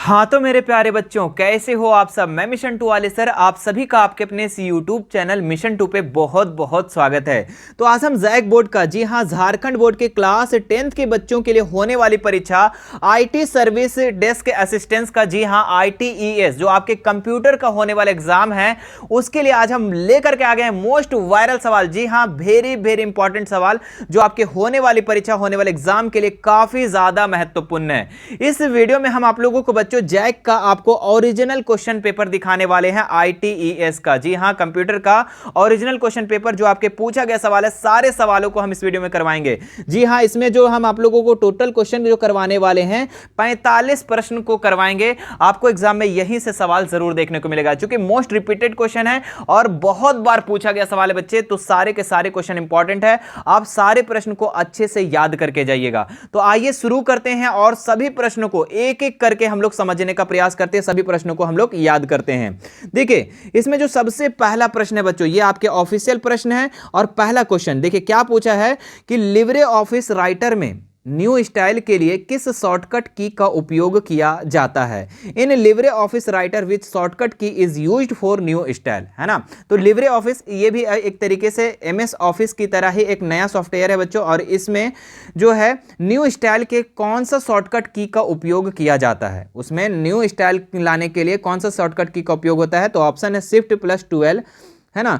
हाँ तो मेरे प्यारे बच्चों, कैसे हो आप सब। मैं मिशन 2 वाले सर आप सभी का आपके अपने इस यूट्यूब चैनल मिशन 2 पे बहुत बहुत स्वागत है। तो आज हम जैक बोर्ड का, जी हाँ, झारखंड बोर्ड के क्लास 10th के बच्चों के लिए होने वाली परीक्षा आईटी सर्विस डेस्क असिस्टेंस का, जी हाँ, ITES, जो आपके कंप्यूटर का होने वाला एग्जाम है, उसके लिए आज हम लेकर के आ गए हैं मोस्ट वायरल सवाल। जी हाँ, वेरी वेरी इंपॉर्टेंट सवाल जो आपके होने वाली परीक्षा, होने वाले एग्जाम के लिए काफी ज्यादा महत्वपूर्ण है। इस वीडियो में हम आप लोगों को बच्चों जैक का आपको ओरिजिनल क्वेश्चन पेपर दिखाने वाले हैं, ITES का, जी हां, कंप्यूटर का ओरिजिनल क्वेश्चन पेपर जो आपके पूछा गया सवाल है, सारे सवालों को हम इस वीडियो में करवाएंगे। जी हां, इसमें जो हम आप लोगों को टोटल क्वेश्चन जो करवाने वाले हैं 45 प्रश्न को करवाएंगे। आपको एग्जाम में यहीं से सवाल जरूर देखने को मिलेगा, क्योंकि मोस्ट रिपीटेड क्वेश्चन है और बहुत बार पूछा गया सवाल है बच्चे, तो सारे के सारे क्वेश्चन इंपॉर्टेंट है। आप सारे प्रश्न को अच्छे से याद करके जाइएगा। तो आइए शुरू करते हैं और सभी प्रश्नों को एक एक करके हम लोग समझने का प्रयास करते हैं, सभी प्रश्नों को हम लोग याद करते हैं। देखिए, इसमें जो सबसे पहला प्रश्न है बच्चों, ये आपके ऑफिशियल प्रश्न है और पहला क्वेश्चन देखिए क्या पूछा है कि लिब्रे ऑफिस राइटर में न्यू स्टाइल के लिए किस शॉर्टकट की का उपयोग किया जाता है। In LibreOffice Writer which shortcut key is used for new style, है ना। तो लिब्रे ऑफिस ये भी एक तरीके से MS ऑफिस की तरह ही एक नया सॉफ्टवेयर है बच्चों, और इसमें जो है न्यू स्टाइल के कौन सा शॉर्टकट की का उपयोग किया जाता है, उसमें न्यू स्टाइल लाने के लिए कौन सा शॉर्टकट की का उपयोग होता है। तो ऑप्शन है Shift+12, है ना,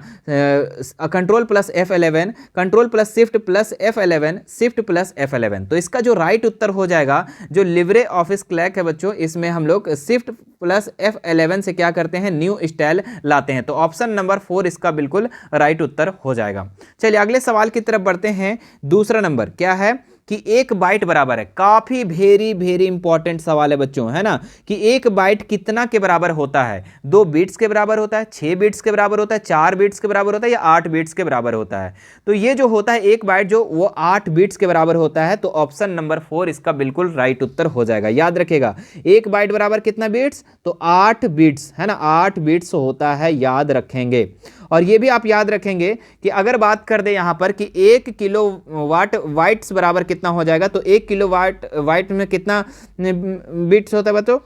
Ctrl+F11, Ctrl+Shift+F11, Shift+F11। तो इसका जो राइट उत्तर हो जाएगा, जो लिब्रे ऑफिस क्लैक है बच्चों, इसमें हम लोग Shift+F11 से क्या करते हैं, न्यू स्टाइल लाते हैं। तो ऑप्शन नंबर 4 इसका बिल्कुल राइट उत्तर हो जाएगा। चलिए अगले सवाल की तरफ बढ़ते हैं। दूसरा नंबर क्या है कि 1 बाइट बराबर है, काफी वेरी वेरी इंपॉर्टेंट सवाल है बच्चों, है ना, कि 1 बाइट कितना के बराबर होता है। 2 बिट्स के बराबर होता है, 6 बिट्स के बराबर होता है, 4 बिट्स के बराबर होता है, या 8 बिट्स के बराबर होता है। तो ये जो होता है 1 बाइट, जो वो 8 बिट्स के बराबर होता है। तो ऑप्शन नंबर 4 इसका बिल्कुल राइट उत्तर हो जाएगा। याद रखेगा, 1 बाइट बराबर कितना बिट्स, तो 8 बिट्स, है ना, 8 बिट्स होता है, याद रखेंगे। और ये भी आप याद रखेंगे कि अगर बात कर दे यहां पर कि 1 किलोवाट वाइट्स बराबर कितना हो जाएगा, तो 1 किलोवाट वाइट में कितना बिट्स होता है बच्चों।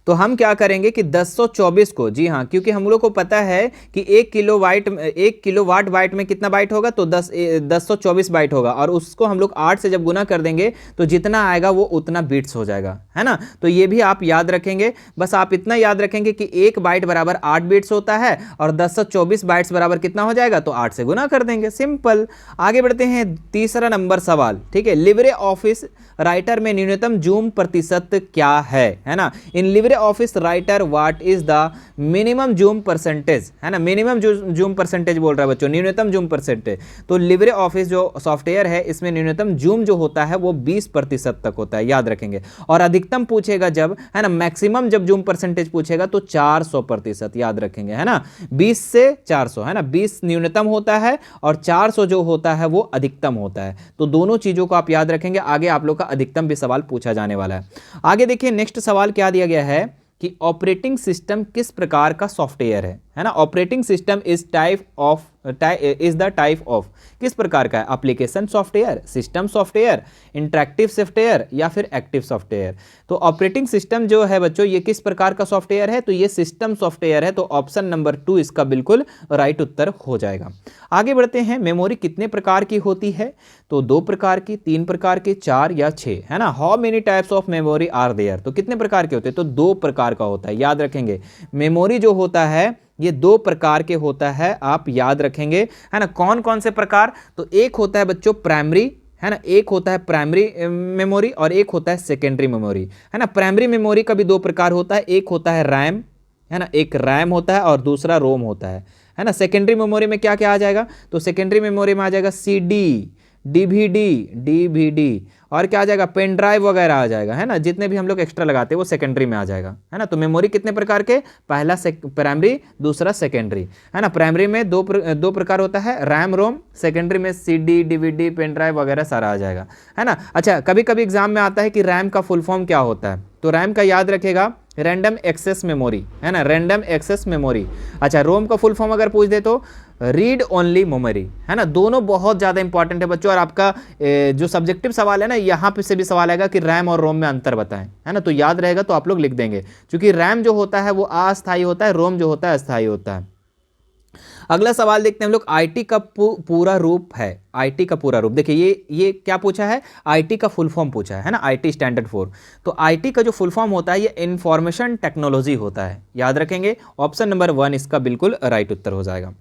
तो हम क्या करेंगे कि 1024 को, जी हाँ, क्योंकि हम लोग को पता है कि 1 किलोवाट बाइट में कितना बाइट होगा, तो 1024 बाइट होगा, और उसको हम लोग 8 से जब गुना कर देंगे तो जितना आएगा वो उतना बिट्स हो जाएगा, है ना। तो ये भी आप याद रखेंगे। बस आप इतना याद रखेंगे कि 1 बाइट बराबर 8 बिट्स होता है, और 1024 बाइट्स बराबर कितना हो जाएगा, तो 8 से गुना कर देंगे, सिंपल। आगे बढ़ते हैं, तीसरा नंबर सवाल, ठीक है। लिब्रे ऑफिस राइटर में न्यूनतम जूम प्रतिशत क्या है ना। इन LibreOffice writer what is the minimum zoom percentage, है ना, मिनिमम जूम परसेंटेज बोल रहा है बच्चों, न्यूनतम जूम परसेंटेज। तो लिब्रे ऑफिस जो सॉफ्टवेयर है, इसमें न्यूनतम जूम जो होता है वो 20% तक होता है, याद रखेंगे। और अधिकतम पूछेगा जब, है ना, मैक्सिमम जब जूम परसेंटेज पूछेगा तो 400%, याद रखेंगे, है ना। 20 से 400, है ना, 20 न्यूनतम होता है और 400 जो होता है वो अधिकतम होता है। तो दोनों चीजों को आप याद रखेंगे। आगे आप लोग का अधिकतम भी सवाल पूछा जाने वाला है। आगे देखिए, नेक्स्ट सवाल क्या दिया गया है कि ऑपरेटिंग सिस्टम किस प्रकार का सॉफ्टवेयर है ना। Operating system is the type of, किस प्रकार का है, application software, system software, interactive software, या फिर एक्टिव सॉफ्टवेयर। तो ऑपरेटिंग सिस्टम जो है बच्चों, ये किस प्रकार का सॉफ्टवेयर है, तो ये सिस्टम सॉफ्टवेयर है। तो ऑप्शन नंबर 2 इसका बिल्कुल राइट उत्तर हो जाएगा। आगे बढ़ते हैं, मेमोरी कितने प्रकार की होती है, तो 2 प्रकार की, 3 प्रकार की, 4 या 6, है ना। How many types of memory are there, तो कितने प्रकार के होते हैं, तो 2 प्रकार का होता है, याद रखेंगे। मेमोरी जो होता है ये 2 प्रकार के होता है, आप याद रखेंगे, है ना। कौन कौन से प्रकार, तो एक होता है बच्चों प्राइमरी, है ना, एक होता है प्राइमरी मेमोरी, और एक होता है सेकेंडरी मेमोरी, है ना। प्राइमरी मेमोरी का भी 2 प्रकार होता है, एक होता है रैम, है ना, एक रैम होता है और दूसरा रोम होता है ना। सेकेंडरी मेमोरी में क्या क्या आ जाएगा, तो सेकेंडरी मेमोरी में आ जाएगा CD, DVD, और क्या आ जाएगा, पेन ड्राइव वगैरह आ जाएगा, है ना। जितने भी हम लोग एक्स्ट्रा लगाते हैं वो सेकेंडरी में आ जाएगा, है ना। तो मेमोरी कितने प्रकार के, पहला प्राइमरी, दूसरा सेकेंडरी, है ना। प्राइमरी में दो प्रकार होता है, रैम रोम, सेकेंडरी में CD, DVD, पेन ड्राइव वगैरह सारा आ जाएगा, है ना। अच्छा, कभी कभी एग्जाम में आता है कि रैम का फुल फॉर्म क्या होता है, तो रैम का याद रखेगा रैंडम एक्सेस मेमोरी, है ना, रैंडम एक्सेस मेमोरी। अच्छा, रोम का फुल फॉर्म अगर पूछ दे तो रीड ओनली मेमोरी, है ना। दोनों बहुत ज़्यादा इंपॉर्टेंट है बच्चों, और आपका जो सब्जेक्टिव सवाल है ना, यहाँ पे से भी सवाल आएगा कि रैम और रोम में अंतर बताएं, है ना, तो याद रहेगा तो आप लोग लिख देंगे, क्योंकि रैम जो होता है वो अस्थायी होता है, रोम जो होता है अस्थायी होता है। अगला सवाल देखते हैं हम लोग, आईटी का पूरा रूप है, आईटी का पूरा रूप। देखिए ये क्या पूछा है, आईटी का फुल फॉर्म पूछा है ना, आईटी स्टैंडर्ड 4। तो आईटी का जो फुल फॉर्म होता है ये इंफॉर्मेशन टेक्नोलॉजी होता है, याद रखेंगे। ऑप्शन नंबर 1 इसका बिल्कुल राइट उत्तर हो जाएगा।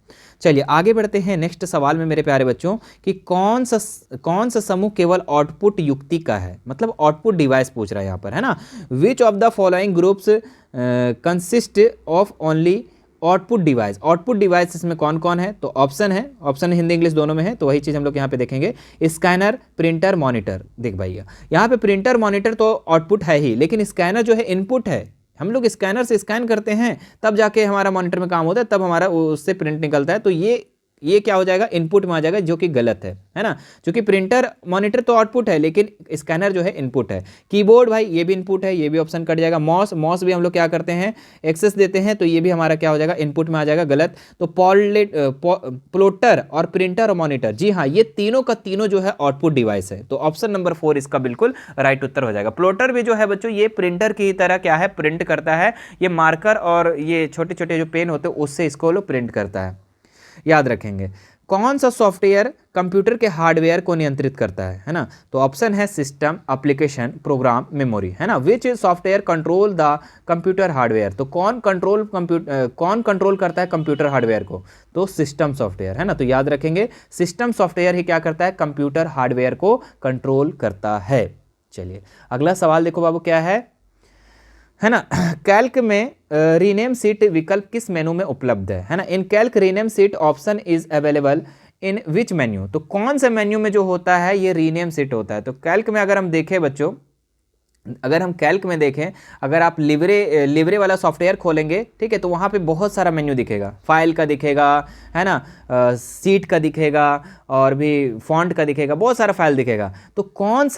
चलिए आगे बढ़ते हैं नेक्स्ट सवाल में मेरे प्यारे बच्चों, कि कौन सा समूह केवल आउटपुट युक्ति का है, मतलब आउटपुट डिवाइस पूछ रहा है यहाँ पर, है ना। Which of the following groups consist of only output device, output device इसमें कौन कौन है, तो ऑप्शन है, ऑप्शन हिंदी इंग्लिश दोनों में है, तो वही चीज़ हम लोग यहाँ पे देखेंगे। Scanner, printer, monitor. देख भैया यहाँ पे प्रिंटर मॉनिटर तो आउटपुट है ही, लेकिन स्कैनर जो है इनपुट है। हम लोग स्कैनर से स्कैन करते हैं तब जाके हमारा मॉनिटर में काम होता है, तब हमारा उससे प्रिंट निकलता है, तो ये क्या हो जाएगा, इनपुट में आ जाएगा, जो कि गलत है ना। क्योंकि प्रिंटर मॉनिटर तो आउटपुट है, लेकिन स्कैनर जो है इनपुट है। कीबोर्ड भाई ये भी इनपुट है, ये भी ऑप्शन कट जाएगा। माउस भी हम लोग क्या करते हैं, एक्सेस देते हैं, तो ये भी हमारा क्या हो जाएगा, इनपुट में आ जाएगा, गलत। तो प्लॉटर और प्रिंटर और मॉनिटर, जी हाँ, ये तीनों का तीनों जो है आउटपुट डिवाइस है, तो ऑप्शन नंबर 4 इसका बिल्कुल राइट उत्तर हो जाएगा। प्लॉटर भी जो है बच्चों ये प्रिंटर की तरह क्या है, प्रिंट करता है, ये मार्कर और ये छोटे छोटे जो पेन होते हैं उससे इसको लोग प्रिंट करता है, याद रखेंगे। कौन सा सॉफ्टवेयर कंप्यूटर के हार्डवेयर को नियंत्रित करता है ना, तो ऑप्शन है सिस्टम, एप्लीकेशन, प्रोग्राम, मेमोरी, है ना। विच software control the computer hardware, तो कौन कंट्रोल करता है कंप्यूटर हार्डवेयर को, तो सिस्टम सॉफ्टवेयर, है ना। तो याद रखेंगे सिस्टम सॉफ्टवेयर ही क्या करता है, कंप्यूटर हार्डवेयर को कंट्रोल करता है। चलिए अगला सवाल देखो बाबू क्या है ना। कैल्क में रीनेम सीट विकल्प किस मेनू में उपलब्ध है ना। In Calc rename sheet option is available in which menu, तो कौन से मेन्यू में जो होता है ये रीनेम सीट होता है। तो कैल्क में अगर हम देखें बच्चों, अगर हम कैल्क में देखें, अगर आप लिवरे वाला सॉफ्टवेयर खोलेंगे, ठीक है, तो वहाँ पे बहुत सारा मेन्यू दिखेगा, फाइल का दिखेगा, है ना, सीट का दिखेगा, और भी फॉन्ट का दिखेगा, बहुत सारा फाइल दिखेगा। तो कौन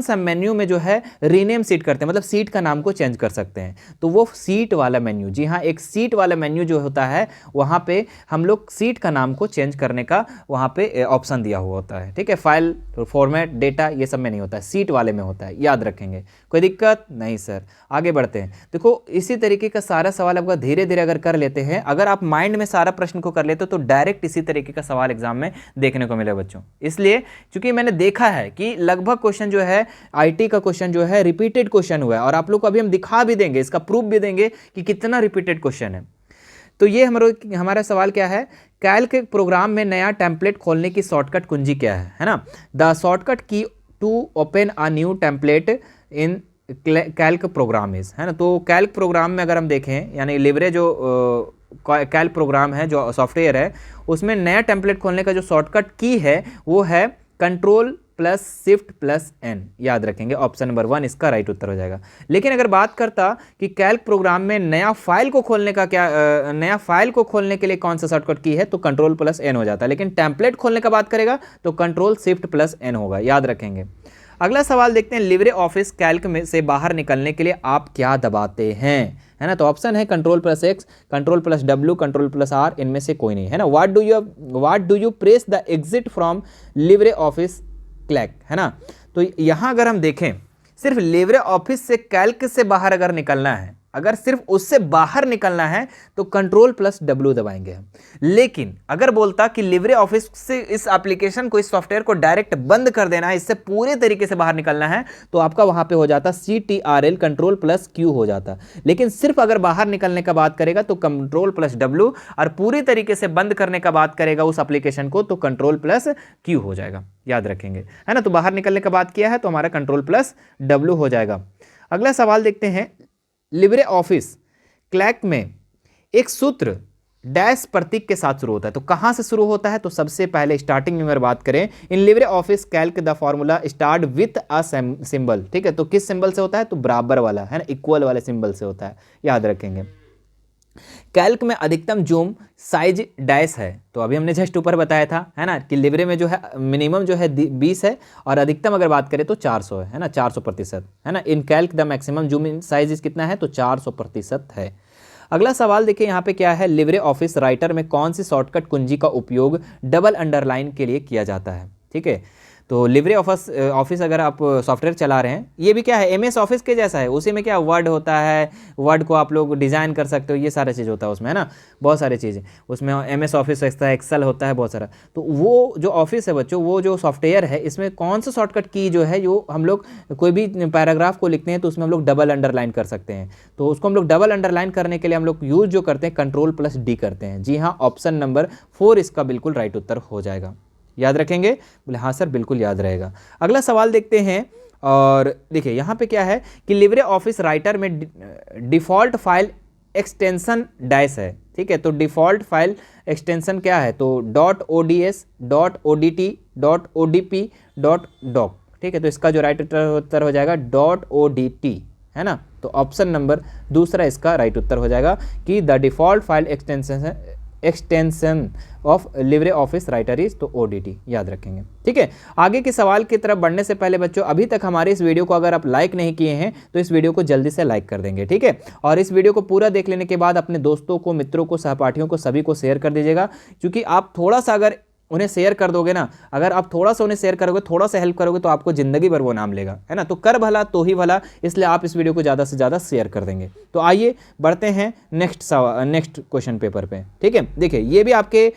सा मेन्यू में जो है रीनेम सीट करते हैं, मतलब सीट का नाम को चेंज कर सकते हैं, तो वो सीट वाला मेन्यू, जी हाँ, एक सीट वाला मेन्यू जो होता है वहाँ पे हम लोग सीट का नाम को चेंज करने का वहाँ पे ऑप्शन दिया हुआ होता है, ठीक है। फाइल, फॉर्मेट, डेटा ये सब में नहीं होता है, सीट वाले में होता है, याद रखेंगे। कोई दिक्कत नहीं सर। आगे बढ़ते हैं। देखो इसी तरीके का सारा सवाल आपका धीरे धीरे अगर कर लेते हैं, अगर आप माइंड में सारा प्रश्न को कर लेते हो तो डायरेक्ट इसी तरीके का सवाल एग्जाम में देखने को मिले बच्चों। इसलिए क्योंकि मैंने देखा है कि लगभग क्वेश्चन जो है आईटी का क्वेश्चन जो है रिपीटेड क्वेश्चन हुआ है, और आप लोग को अभी हम दिखा भी देंगे, इसका प्रूफ भी देंगे कि कितना रिपीटेड क्वेश्चन है। तो ये हमारा सवाल क्या है, कैल्क प्रोग्राम में नया टेम्पलेट खोलने की शॉर्टकट कुंजी क्या है ना। The shortcut key to open a new template in Calc program is, है ना। तो कैल्क प्रोग्राम में अगर हम देखें, यानी लिवरे जो कैल्क प्रोग्राम है, जो सॉफ्टवेयर है, उसमें नया टेम्पलेट खोलने का जो शॉर्टकट की है वो है Ctrl+Shift+N, याद रखेंगे। ऑप्शन नंबर 1 इसका राइट उत्तर हो जाएगा। लेकिन अगर बात करता कि कैल्क प्रोग्राम में नया फाइल को खोलने के लिए कौन सा शॉर्टकट की है, तो Ctrl+N हो जाता है। लेकिन टेम्पलेट खोलने का बात करेगा तो Ctrl+Shift+N होगा, याद रखेंगे। अगला सवाल देखते हैं, लिब्रे ऑफिस कैल्क में से बाहर निकलने के लिए आप क्या दबाते हैं, है ना। तो ऑप्शन है Ctrl+X, Ctrl+W, Ctrl+R, इनमें से कोई नहीं, है ना। What do you press the exit from Libre office Calc, है ना। तो यहां अगर हम देखें, सिर्फ लिब्रे ऑफिस से कैल्क से बाहर अगर निकलना है, अगर सिर्फ उससे बाहर निकलना है तो Ctrl+W दबाएंगे हम। लेकिन अगर बोलता कि लिब्रे ऑफिस से इस एप्लीकेशन को, इस सॉफ्टवेयर को डायरेक्ट बंद कर देना है, इससे पूरे तरीके से बाहर निकलना है, तो आपका वहां पे हो जाता CTRL Ctrl+Q हो जाता। लेकिन सिर्फ अगर बाहर निकलने का बात करेगा तो Ctrl+W, और पूरी तरीके से बंद करने का बात करेगा उस एप्लीकेशन को तो Ctrl+Q हो जाएगा, याद रखेंगे, है ना। तो बाहर निकलने का बात किया है तो हमारा Ctrl+W हो जाएगा। अगला सवाल देखते हैं, लिब्रे ऑफिस कैल्क में एक सूत्र डैश प्रतीक के साथ शुरू होता है, तो कहां से शुरू होता है, तो सबसे पहले स्टार्टिंग में अगर बात करें, इन Libre office Calc the formula start with a symbol, ठीक है। तो किस सिंबल से होता है, तो बराबर वाला, है ना, इक्वल वाले सिंबल से होता है, याद रखेंगे। कैल्क में अधिकतम जूम साइज डैश है, तो अभी हमने जस्ट ऊपर बताया था, है ना, कि लिब्रे में जो है मिनिमम जो है 20 है और अधिकतम अगर बात करें तो 400 है ना, 400%, है ना। In Calc the maximum zoom in size कितना है, तो 400% है। अगला सवाल देखिए यहाँ पे क्या है, लिब्रे ऑफिस राइटर में कौन सी शॉर्टकट कुंजी का उपयोग डबल अंडरलाइन के लिए किया जाता है, ठीक है। तो लिब्रे ऑफिस अगर आप सॉफ्टवेयर चला रहे हैं, ये भी क्या है, एमएस ऑफिस के जैसा है, उसी में क्या वर्ड होता है, वर्ड को आप लोग डिज़ाइन कर सकते हो, ये सारा चीज़ होता है उसमें, है ना, बहुत सारी चीज़ें उसमें, एमएस ऑफिस होता है, एक्सेल होता है, बहुत सारा। तो वो जो ऑफिस है बच्चों, वो जो सॉफ्टवेयर है, इसमें कौन सा शॉर्टकट की जो है, जो हम लोग कोई भी पैराग्राफ को लिखते हैं तो उसमें हम लोग डबल अंडरलाइन कर सकते हैं, तो उसको हम लोग डबल अंडरलाइन करने के लिए हम लोग यूज़ जो करते हैं Ctrl+D करते हैं। जी हाँ, ऑप्शन नंबर 4 इसका बिल्कुल राइट उत्तर हो जाएगा। याद रखेंगे, बोले हाँ सर बिल्कुल याद रहेगा। अगला सवाल देखते हैं, और देखिए यहाँ पे क्या है कि लिब्रे ऑफिस राइटर में डिफ़ॉल्ट फाइल एक्सटेंशन डैश है, ठीक है। तो डिफ़ॉल्ट फाइल एक्सटेंशन क्या है, तो .ods, .odt, .odp, .doc, ठीक है। तो इसका जो राइट उत्तर हो जाएगा .odt, है ना। तो ऑप्शन नंबर दूसरा इसका राइट उत्तर हो जाएगा कि the default file extension of Libre office writer is, तो ODT याद रखेंगे, ठीक है। आगे के सवाल की तरफ बढ़ने से पहले बच्चों, अभी तक हमारे इस वीडियो को अगर आप लाइक नहीं किए हैं तो इस वीडियो को जल्दी से लाइक कर देंगे, ठीक है। और इस वीडियो को पूरा देख लेने के बाद अपने दोस्तों को, मित्रों को, सहपाठियों को, सभी को शेयर कर दीजिएगा, क्योंकि आप थोड़ा सा अगर उन्हें शेयर कर दोगे ना, अगर आप थोड़ा सा उन्हें शेयर करोगे, थोड़ा सा हेल्प करोगे, तो आपको ज़िंदगी भर वो नाम लेगा, है ना। तो कर भला तो ही भला, इसलिए आप इस वीडियो को ज़्यादा से ज़्यादा शेयर कर देंगे। तो आइए बढ़ते हैं नेक्स्ट क्वेश्चन पेपर पे, ठीक है। देखिए ये भी आपके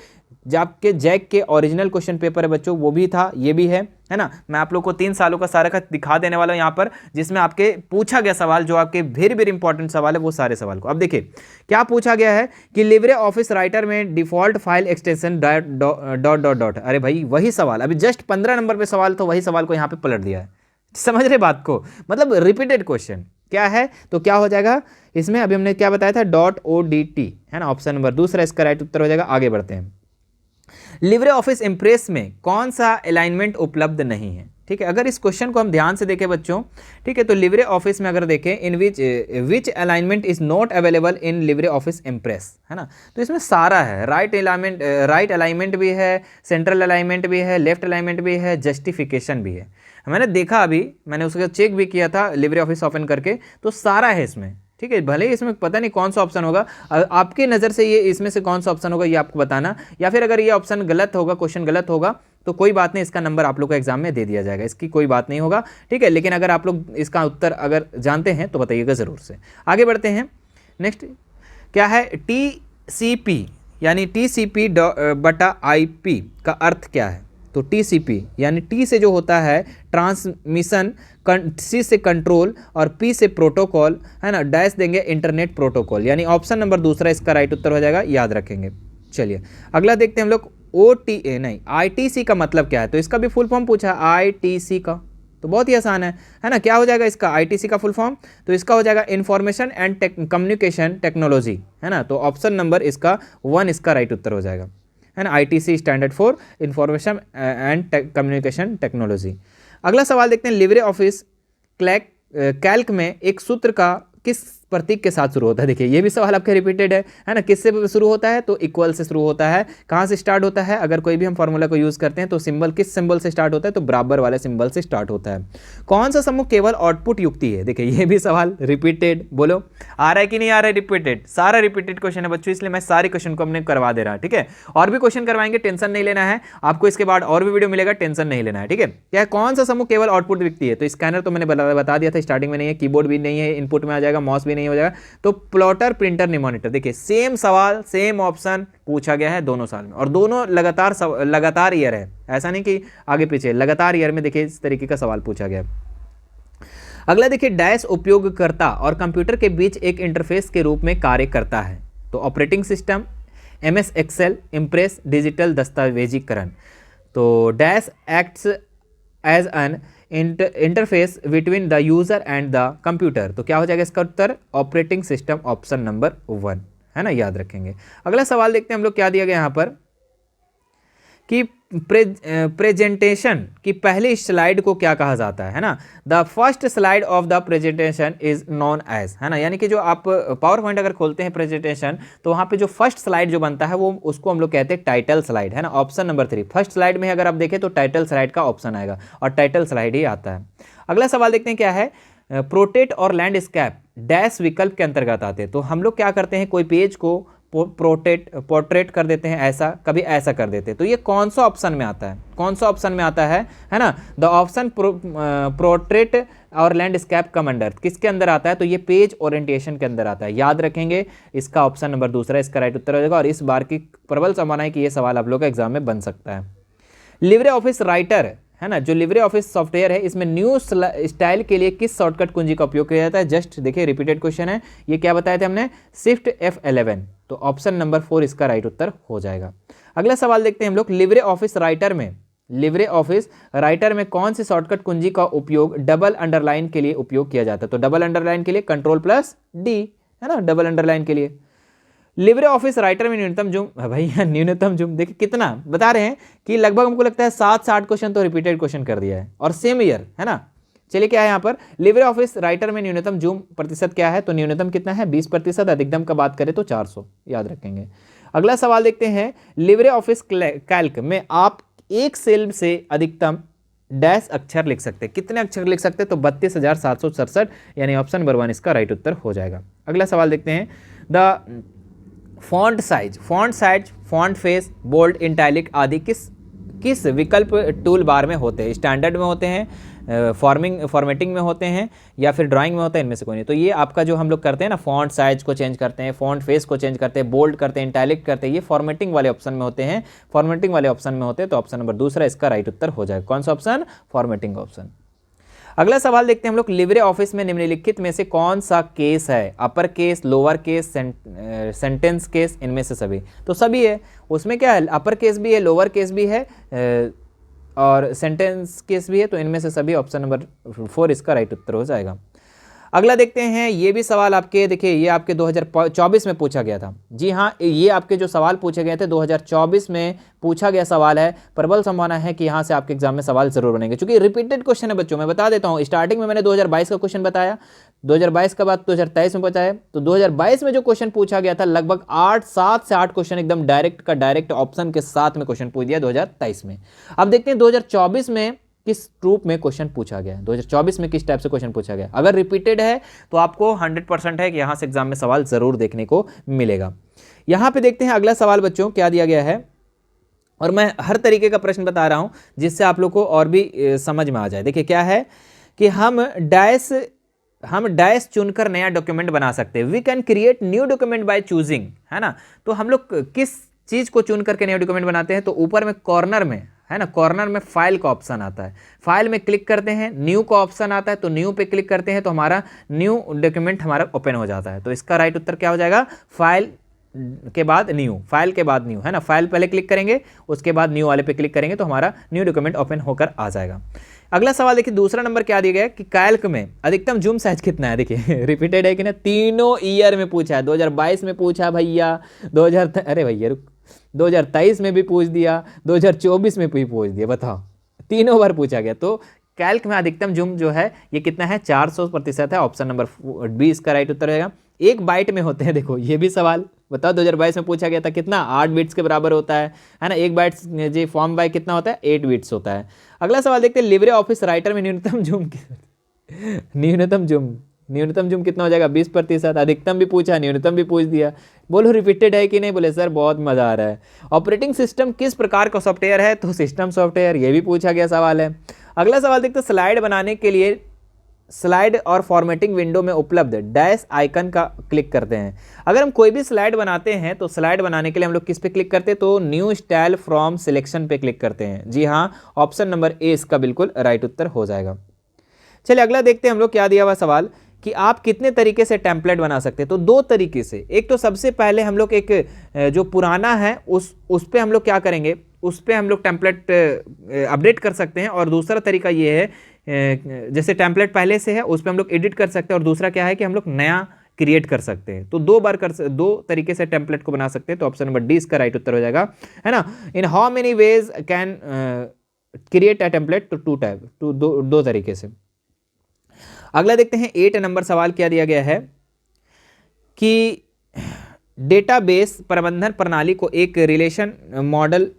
जैक के ओरिजिनल क्वेश्चन पेपर है बच्चों, वो भी था, ये भी है ना। मैं आप लोग को 3 सालों का सारा का दिखा देने वाला हूँ यहाँ पर, जिसमें आपके पूछा गया सवाल, जो आपके वेरी वेरी इंपॉर्टेंट सवाल है, वो सारे सवाल को अब देखिए क्या पूछा गया है कि लिब्रे ऑफिस राइटर में डिफॉल्ट फाइल एक्सटेंशन डॉट। अरे भाई वही सवाल, अभी जस्ट 15 नंबर पे सवाल, तो वही सवाल को यहाँ पे पलट दिया है, समझ रहे बात को, मतलब रिपीटेड क्वेश्चन क्या है, तो क्या हो जाएगा इसमें, अभी हमने क्या बताया था, .odt, है ना। ऑप्शन नंबर दूसरा इसका राइट उत्तर हो जाएगा। आगे बढ़ते हैं, लिब्रे ऑफिस इम्प्रेस में कौन सा अलाइनमेंट उपलब्ध नहीं है, ठीक है। अगर इस क्वेश्चन को हम ध्यान से देखें बच्चों, ठीक है, तो लिब्रे ऑफिस में अगर देखें, in which alignment is not available in LibreOffice Impress, है ना। तो इसमें सारा है, राइट अलाइनमेंट भी है, सेंट्रल अलाइनमेंट भी है, लेफ्ट अलाइनमेंट भी है, जस्टिफिकेशन भी है। मैंने देखा, अभी मैंने उसका चेक भी किया था लिब्रे ऑफिस ओपन करके, तो सारा है इसमें, ठीक है। भले ही इसमें पता नहीं कौन सा ऑप्शन होगा, आपकी नज़र से ये इसमें से कौन सा ऑप्शन होगा ये आपको बताना, या फिर अगर ये ऑप्शन गलत होगा, क्वेश्चन गलत होगा, तो कोई बात नहीं, इसका नंबर आप लोग को एग्जाम में दे दिया जाएगा, इसकी कोई बात नहीं होगा, ठीक है। लेकिन अगर आप लोग इसका उत्तर अगर जानते हैं तो बताइएगा ज़रूर से। आगे बढ़ते हैं, नेक्स्ट क्या है, TCP यानी TCP/IP का अर्थ क्या है, तो TCP यानी T से जो होता है ट्रांसमिशन, C से कंट्रोल और P से प्रोटोकॉल, है ना, डैश देंगे इंटरनेट प्रोटोकॉल, यानी ऑप्शन नंबर दूसरा इसका राइट उत्तर हो जाएगा, याद रखेंगे। चलिए अगला देखते हैं हम लोग, ITC का मतलब क्या है, तो इसका भी फुल फॉर्म पूछा ITC का, तो बहुत ही आसान है ना। क्या हो जाएगा इसका ITC का फुल फॉर्म, तो इसका हो जाएगा इंफॉर्मेशन एंड कम्युनिकेशन टेक्नोलॉजी, है ना। तो ऑप्शन नंबर इसका 1 इसका राइट उत्तर हो जाएगा, है ना। ITC standard for information and communication technology. अगला सवाल देखते हैं, लिब्रे ऑफिस कैल्क में एक सूत्र का किस प्रतीक के साथ शुरू होता है। देखिए ये भी सवाल आपके रिपीटेड है ना। किससे शुरू होता है, तो इक्वल से शुरू होता है। कहाँ से स्टार्ट होता है, अगर कोई भी हम फॉर्मूला को यूज़ करते हैं तो सिंबल किस सिंबल से स्टार्ट होता है, तो बराबर वाले सिंबल से स्टार्ट होता है। कौन सा समूह केवल आउटपुट युक्ति है, देखिए ये भी सवाल रिपीटेड, बोलो आ रहा है कि नहीं आ रहा है, रिपीटेड, सारा रिपीटेड क्वेश्चन है बच्चों, इसलिए मैं सारे क्वेश्चन को हमने करवा दे रहा है, ठीक है। और भी क्वेश्चन करवाएंगे, टेंशन नहीं लेना है आपको, इसके बाद और भी वीडियो मिलेगा, टेंशन नहीं लेना है, ठीक है। क्या कौन सा समूह केवल आउटपुट व्यक्ति है, तो स्कैनर तो मैंने बता दिया था स्टार्टिंग में, नहीं है, कीबोर्ड भी नहीं है, इनपुट में आ जाएगा, माउस भी नहीं हो जाएगा, तो प्लॉटर, प्रिंटर, निमोनिटर। देखिए सेम सवाल सेम ऑप्शन पूछा गया है दोनों साल में, और दोनों लगातार ईयर है, ऐसा नहीं कि आगे पीछे, लगातार ईयर में देखिए इस तरीके का सवाल पूछा गया। अगला देखिए, डैश उपयोगकर्ता और कंप्यूटर के बीच एक इंटरफेस के रूप में कार्य करता है, तो operating system, MS Excel, Impress, digital दस्तावेजीकरण। तो dash acts as an interface between the user and the computer, तो क्या हो जाएगा इसका उत्तर, ऑपरेटिंग सिस्टम, ऑप्शन नंबर 1, है ना, याद रखेंगे। अगला सवाल देखते हैं हम लोग, क्या दिया गया यहाँ पर कि प्रेजेंटेशन की पहली स्लाइड को क्या कहा जाता है ना? The first slide of the presentation is known as, है ना, यानी कि जो आप पावर पॉइंट अगर खोलते हैं प्रेजेंटेशन तो वहाँ पे जो फर्स्ट स्लाइड जो बनता है वो उसको हम लोग कहते हैं टाइटल स्लाइड, है ना। ऑप्शन नंबर 3 फर्स्ट स्लाइड में अगर आप देखें तो टाइटल स्लाइड का ऑप्शन आएगा और टाइटल स्लाइड ही आता है। अगला सवाल देखते हैं क्या है। प्रोटेट और लैंडस्केप डैश विकल्प के अंतर्गत आते हैं। तो हम लोग क्या करते हैं, कोई पेज को पोर्ट्रेट कर देते हैं, ऐसा कभी ऐसा कर देते हैं, तो ये कौन सा ऑप्शन में आता है, कौन सा ऑप्शन में आता है ना? द ऑप्शन पोर्ट्रेट और लैंडस्केप कम अंडर किसके अंदर आता है? तो ये पेज ओरिएंटेशन के अंदर आता है। याद रखेंगे इसका ऑप्शन नंबर दूसरा इसका राइट उत्तर हो जाएगा और इस बार की प्रबल संभावना है कि ये सवाल आप लोग का एग्जाम में बन सकता है। लिब्रे ऑफिस राइटर, है ना, जो लिब्रे ऑफिस सॉफ्टवेयर है इसमें न्यू स्टाइल के लिए किस शॉर्टकट कुंजी का उपयोग किया जाता है? जस्ट देखिए रिपीटेड क्वेश्चन है, ये क्या बताए थे हमने? शिफ्ट F11, तो ऑप्शन नंबर 4 इसका राइट उत्तर हो जाएगा। अगला सवाल देखते हैं हम लोग। लिब्रे ऑफिस राइटर में कौन सी शॉर्टकट कुंजी का उपयोग डबल अंडरलाइन के लिए उपयोग किया जाता है? तो डबल अंडरलाइन के लिए Ctrl+D, है ना, डबल अंडरलाइन के लिए। लिब्रे ऑफिस राइटर में न्यूनतम जूम, भैया न्यूनतम जूम देखिए कितना बता रहे हैं कि लगभग हमको लगता है 7 से 8 क्वेश्चन तो रिपीटेड क्वेश्चन कर दिया है और सेम ईयर, है ना। चलिए क्या है यहाँ पर, लिब्रे ऑफिस राइटर में न्यूनतम जूम प्रतिशत क्या है? तो न्यूनतम कितना है? 20%। अधिकतम का बात करें तो 400, याद रखेंगे। अगला सवाल देखते हैं। लिब्रे ऑफिस कैल्क में आप एक सेल से अधिकतम डैश अक्षर लिख सकते हैं। कितने अक्षर लिख सकते हैं? तो 32,767, यानी ऑप्शन नंबर 1 इसका राइट उत्तर हो जाएगा। अगला सवाल देखते हैं। The font size, font face, bold, italic आदि किस विकल्प टूल बार में होते हैं? स्टैंडर्ड में होते हैं, फॉर्मेटिंग में होते हैं या फिर ड्राइंग में होता है? इनमें से कोई नहीं। तो ये आपका जो हम लोग करते हैं ना, फॉन्ट साइज को चेंज करते हैं, फॉन्ट फेस को चेंज करते हैं, बोल्ड करते हैं, इटैलिक करते हैं, ये फॉर्मेटिंग वाले ऑप्शन में होते हैं। फॉर्मेटिंग वाले ऑप्शन में होते हैं तो ऑप्शन नंबर दूसरा इसका राइट उत्तर हो जाएगा। कौन सा ऑप्शन? Formatting option. अगला सवाल देखते हैं हम लोग। लिब्रे ऑफिस में निम्नलिखित में से कौन सा केस है? Upper case, lower case, sentence case, इनमें से सभी? तो सभी है। उसमें क्या है, अपर केस भी है, लोअर केस भी है और सेंटेंस केस भी है, तो इनमें से सभी ऑप्शन नंबर 4 इसका राइट उत्तर हो जाएगा। अगला देखते हैं। ये भी सवाल आपके देखिए, ये आपके 2024 में पूछा गया था। जी हाँ, ये आपके जो सवाल पूछे गए थे 2024 में पूछा गया सवाल है। प्रबल संभावना है कि यहाँ से आपके एग्जाम में सवाल जरूर बनेंगे, क्योंकि रिपीटेड क्वेश्चन है बच्चों। मैं बता देता हूँ, स्टार्टिंग में मैंने 2022 का क्वेश्चन बताया, 2022 का बाद 2023 में बताया। तो 2022 में जो क्वेश्चन पूछा गया था लगभग 7 से 8 क्वेश्चन एकदम डायरेक्ट का डायरेक्ट ऑप्शन के साथ में क्वेश्चन पूछ दिया 2023 में। अब देखते हैं 2024 में किस रूप में क्वेश्चन पूछा गया है, 2024 में किस टाइप से क्वेश्चन पूछा गया। अगर रिपीटेड है तो आपको 100% है कि यहां से एग्जाम में सवाल जरूर देखने को मिलेगा। यहां पे देखते हैं अगला सवाल बच्चों क्या दिया गया है, और मैं हर तरीके का प्रश्न बता रहा हूं जिससे आप लोग को और भी समझ में आ जाए। देखिए क्या है कि हम डैश चुनकर नया डॉक्यूमेंट बना सकते हैं। We can create new document by choosing, है ना। तो हम लोग किस चीज को चुन करके नया डॉक्यूमेंट बनाते हैं? तो ऊपर में कॉर्नर में, है ना, कॉर्नर में फाइल का ऑप्शन आता है। फाइल में क्लिक करते हैं, न्यू का ऑप्शन आता है, तो न्यू पे क्लिक करते हैं तो हमारा न्यू डॉक्यूमेंट हमारा ओपन हो जाता है। तो इसका राइट उत्तर क्या हो जाएगा? फाइल के बाद न्यू, फाइल के बाद न्यू, है ना। फाइल पहले क्लिक करेंगे, उसके बाद न्यू वाले पे क्लिक करेंगे तो हमारा न्यू डॉक्यूमेंट ओपन होकर आ जाएगा। अगला सवाल देखिए, दूसरा नंबर क्या दिया गया है कि कैल्क में अधिकतम जूम साइज कितना है? देखिए रिपीटेड है कि ना, तीनों ईयर में पूछा है। 2022 में पूछा भैया, 2023 में भी पूछ दिया, 2024 में भी पूछ दिया। बताओ, तीनों बार पूछा गया। तो कैल्क में अधिकतम जूम जो है ये कितना है? 400% है। ऑप्शन नंबर 20 का राइट उत्तर रहेगा। 1 बाइट में होते हैं, देखो ये भी सवाल बताओ, 2022 में पूछा गया था कितना? 8 बिट्स के बराबर होता है ना। 1 बाइट जी फॉर्म बाय कितना होता है? 8 बिट्स होता है। अगला सवाल देखते हैं। लिब्रे ऑफिस राइटर में न्यूनतम जूम कितना हो जाएगा? 20%। अधिकतम भी पूछा, न्यूनतम भी पूछ दिया। बोलो रिपीटेड है कि नहीं? बोले सर बहुत मजा आ रहा है। ऑपरेटिंग सिस्टम किस प्रकार का सॉफ्टवेयर है? तो सिस्टम सॉफ्टवेयर, ये भी पूछा गया सवाल है। अगला सवाल देखते हैं। स्लाइड बनाने के लिए स्लाइड और फॉर्मेटिंग विंडो में उपलब्ध डैश आइकन का क्लिक करते हैं। अगर हम कोई भी स्लाइड बनाते हैं तो स्लाइड बनाने के लिए हम लोग किस पे क्लिक करते हैं? तो न्यू स्टाइल फ्रॉम सिलेक्शन पे क्लिक करते हैं। जी हाँ, ऑप्शन नंबर ए इसका बिल्कुल राइट उत्तर हो जाएगा। चलिए अगला देखते हैं हम लोग क्या दिया हुआ सवाल कि आप कितने तरीके से टेम्पलेट बना सकते हैं। तो 2 तरीके से। एक तो सबसे पहले हम लोग एक जो पुराना है उस पर हम लोग क्या करेंगे, उस पर हम लोग टेम्पलेट अपडेट कर सकते हैं। और दूसरा तरीका ये है, जैसे टेम्पलेट पहले से है उस पर हम लोग एडिट कर सकते हैं। और दूसरा क्या है कि हम लोग नया क्रिएट कर सकते हैं। तो दो तरीके से टेम्पलेट को बना सकते हैं। तो ऑप्शन नंबर डी इसका राइट उत्तर हो जाएगा, है ना। In how many ways can create a template, तो टू टाइप, दो तरीके से। अगला देखते हैं 8 नंबर सवाल क्या दिया गया है कि डेटाबेस प्रबंधन प्रणाली को एक रिलेशन मॉडल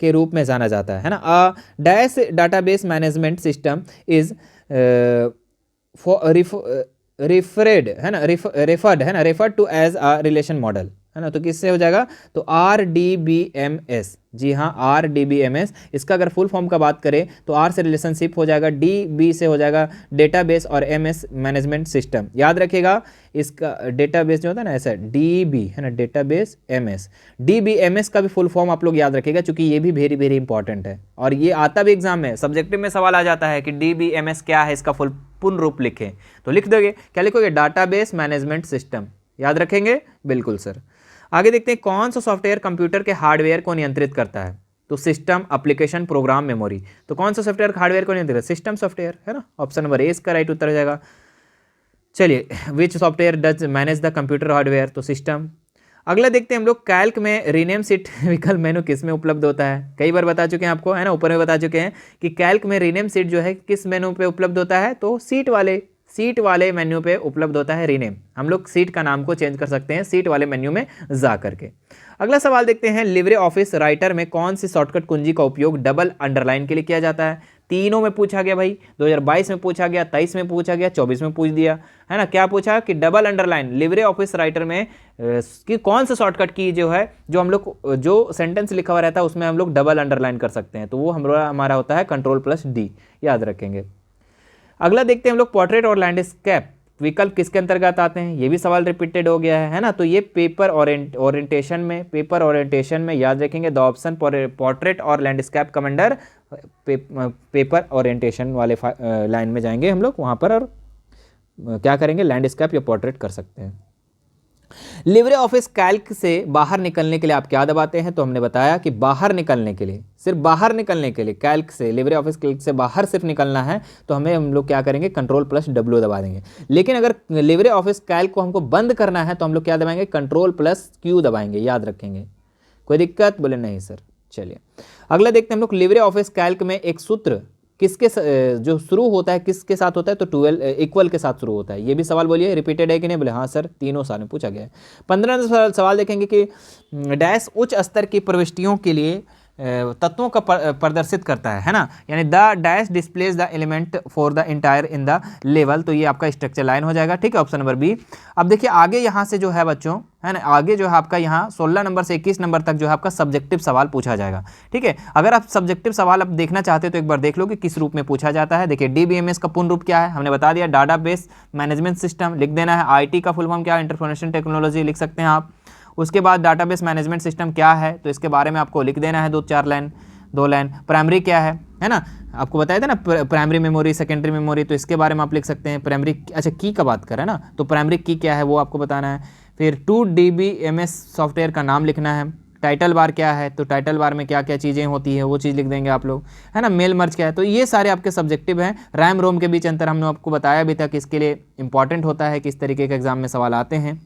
के रूप में जाना जाता है ना। A dash database management system is referred है ना, referred to as a relation model, है ना। तो किससे हो जाएगा, तो RDBMS, जी हाँ RDBMS। इसका अगर फुल फॉर्म का बात करें तो R से रिलेशनशिप हो जाएगा, DB से हो जाएगा डेटाबेस, और MS मैनेजमेंट सिस्टम। याद रखिएगा इसका डेटाबेस जो होता है ना ऐसा DB है ना, डेटाबेस MS, DBMS का भी फुल फॉर्म आप लोग याद रखिएगा, क्योंकि ये भी वेरी वेरी इंपॉर्टेंट है और ये आता भी एग्जाम में, सब्जेक्टिव में सवाल आ जाता है कि DBMS क्या है, इसका पूर्ण रूप लिखें। तो लिख दोगे, क्या लिखोगे, डाटाबेस मैनेजमेंट सिस्टम। याद रखेंगे, बिल्कुल सर। आगे देखते हैं कौन सा सॉफ्टवेयर कंप्यूटर के हार्डवेयर को नियंत्रित करता है। तो सिस्टम, एप्लीकेशन, प्रोग्राम, मेमोरी। तो कौन सा सॉफ्टवेयर हार्डवेयर को नियंत्रित, सिस्टम सॉफ्टवेयर, है ना। ऑप्शन नंबर ए इसका राइट उत्तर हो जाएगा। चलिए, विच software does manage the computer hardware, तो सिस्टम। अगला देखते हैं हम लोग, कैल्क में रीनेम सीट विकल्प मेनू किस में उपलब्ध होता है। कई बार बता चुके हैं आपको, है ना, ऊपर में बता चुके हैं कि कैल्क में रीनेम सीट जो है किस मेनू पे उपलब्ध होता है, तो सीट वाले मेन्यू पे उपलब्ध होता है रीनेम। हम लोग सीट का नाम को चेंज कर सकते हैं सीट वाले मेन्यू में जा करके। अगला सवाल देखते हैं, लिब्रे ऑफिस राइटर में कौन सी शॉर्टकट कुंजी का उपयोग डबल अंडरलाइन के लिए किया जाता है। तीनों में पूछा गया भाई, 2022 में पूछा गया, 23 में पूछा गया, 24 में पूछ दिया, है ना। क्या पूछा कि double underline Libre office writer में कि कौन सा शॉर्टकट की जो है, जो हम लोग जो सेंटेंस लिखा हुआ रहता है उसमें हम लोग डबल अंडरलाइन कर सकते हैं, तो वो हमारा होता है Ctrl+D, याद रखेंगे। अगला देखते हैं हम लोग, पोर्ट्रेट और लैंडस्केप विकल्प किसके अंतर्गत आते हैं। ये भी सवाल रिपीटेड हो गया है ना। तो ये पेपर ओरिएंटेशन में याद रखेंगे, द ऑप्शन पोर्ट्रेट और लैंडस्केप कमांडर पेपर ओरिएंटेशन वाले लाइन में जाएंगे हम लोग वहाँ पर, और क्या करेंगे, लैंडस्केप या पोर्ट्रेट कर सकते हैं। लिब्रे ऑफिस कैल्क से बाहर निकलने के लिए आप क्या दबाते हैं, तो हमने बताया कि बाहर निकलने के लिए, सिर्फ बाहर निकलने के लिए, कैल्क से, लिब्रे ऑफिस कैल्क से बाहर सिर्फ निकलना है तो हम लोग क्या करेंगे, Ctrl+W दबा देंगे। लेकिन अगर लिब्रे ऑफिस कैल्क को हमको बंद करना है तो हम लोग क्या दबाएंगे, Ctrl+Q दबाएंगे। याद रखेंगे, कोई दिक्कत, बोले नहीं सर। चलिए, अगला देखते हैं हम लोग, लिब्रे ऑफिस कैल्क में एक सूत्र किसके जो शुरू होता है किसके साथ होता है, तो 12 इक्वल के साथ शुरू होता है। ये भी सवाल बोलिए रिपीटेड है कि नहीं, बोले हाँ सर, तीनों साल में पूछा गया है। 15 सवाल देखेंगे कि डैश उच्च स्तर की प्रविष्टियों के लिए तत्वों का प्रदर्शित करता है ना, यानी the dash displays the element for the entire in the level. तो ये आपका स्ट्रक्चर लाइन हो जाएगा, ठीक है, ऑप्शन नंबर बी। अब देखिए आगे यहाँ से जो है बच्चों, है ना, आगे जो है आपका यहाँ 16 नंबर से 21 नंबर तक जो है आपका सब्जेक्टिव सवाल पूछा जाएगा, ठीक है। अगर आप सब्जेक्टिव सवाल आप देखना चाहते हो तो एक बार देख लो कि किस रूप में पूछा जाता है। देखिए, DBMS का पूर्ण रूप क्या है, हमने बता दिया, डाटाबेस मैनेजमेंट सिस्टम लिख देना है। IT का फुल फॉर्म क्या है, इंफॉर्मेशन टेक्नोलॉजी लिख सकते हैं आप। उसके बाद डाटाबेस मैनेजमेंट सिस्टम क्या है, तो इसके बारे में आपको लिख देना है 2 लाइन। प्राइमरी क्या है ना, आपको बताया था ना, प्राइमरी मेमोरी, सेकेंडरी मेमोरी, तो इसके बारे में आप लिख सकते हैं। प्राइमरी, अच्छा की का बात करें ना, तो प्राइमरी की क्या है वो आपको बताना है। फिर 2DBMS सॉफ्टवेयर का नाम लिखना है। टाइटल बार क्या है, तो टाइटल बार में क्या क्या चीज़ें होती है वो चीज़ लिख देंगे आप लोग, है ना। मेल मर्ज क्या है, तो ये सारे आपके सब्जेक्टिव हैं। रैम रोम के बीच अंतर हमने आपको बताया भी था कि इसके लिए इंपॉर्टेंट होता है, किस तरीके के एग्जाम में सवाल आते हैं।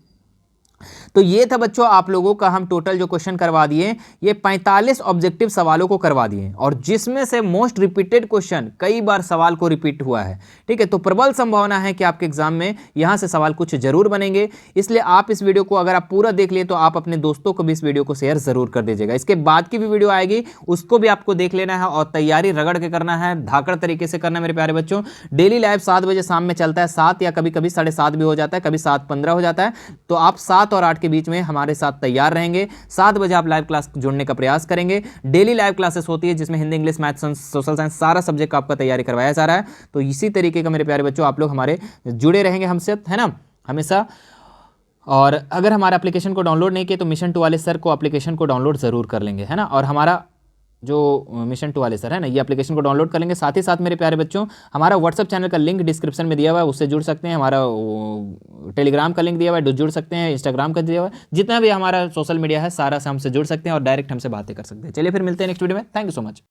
तो ये था बच्चों आप लोगों का, हम टोटल जो क्वेश्चन करवा दिए ये 45 ऑब्जेक्टिव सवालों को करवा दिए, और जिसमें से मोस्ट रिपीटेड क्वेश्चन, कई बार सवाल को रिपीट हुआ है, ठीक है। तो प्रबल संभावना है कि आपके एग्जाम में यहां से सवाल कुछ जरूर बनेंगे। इसलिए आप इस वीडियो को अगर आप पूरा देख लिए तो आप अपने दोस्तों को भी इस वीडियो को शेयर जरूर कर दीजिएगा। इसके बाद की भी वीडियो आएगी, उसको भी आपको देख लेना है और तैयारी रगड़ के करना है, धाकड़ तरीके से करना है मेरे प्यारे बच्चों। डेली लाइव 7 बजे शाम में चलता है, 7 या कभी कभी 7:30 भी हो जाता है, कभी 7:15 हो जाता है। तो आप 7 और 8 के बीच में हमारे साथ तैयार रहेंगे। 7 बजे आप लाइव क्लास जुड़ने का प्रयास करेंगे। डेली लाइव क्लासेस होती है जिसमें Hindi, English, maths, social science सारा सब्जेक्ट का आपका तैयारी करवाया जा रहा है। तो इसी तरीके का मेरे प्यारे बच्चों आप लोग हमारे जुड़े रहेंगे हमसे, है ना, हमेशा। और अगर हमारे एप्लीकेशन को डाउनलोड नहीं किए तो मिशन 2 वाले सर को एप्लीकेशन को डाउनलोड जरूर कर लेंगे, है ना। और हमारा जो मिशन 2 वाले सर है ना, ये एप्लीकेशन को डाउनलोड कर लेंगे। साथ ही साथ मेरे प्यारे बच्चों हमारा व्हाट्सअप चैनल का लिंक डिस्क्रिप्शन में दिया हुआ है, उससे जुड़ सकते हैं। हमारा टेलीग्राम का लिंक दिया हुआ है, जुड़ सकते हैं। इंस्टाग्राम का दिया हुआ है, जितना भी हमारा सोशल मीडिया है सारा से हमसे जुड़ सकते हैं और डायरेक्ट हमसे बातें कर सकते हैं। चलिए फिर मिलते हैं नेक्स्ट वीडियो में। Thank you so much.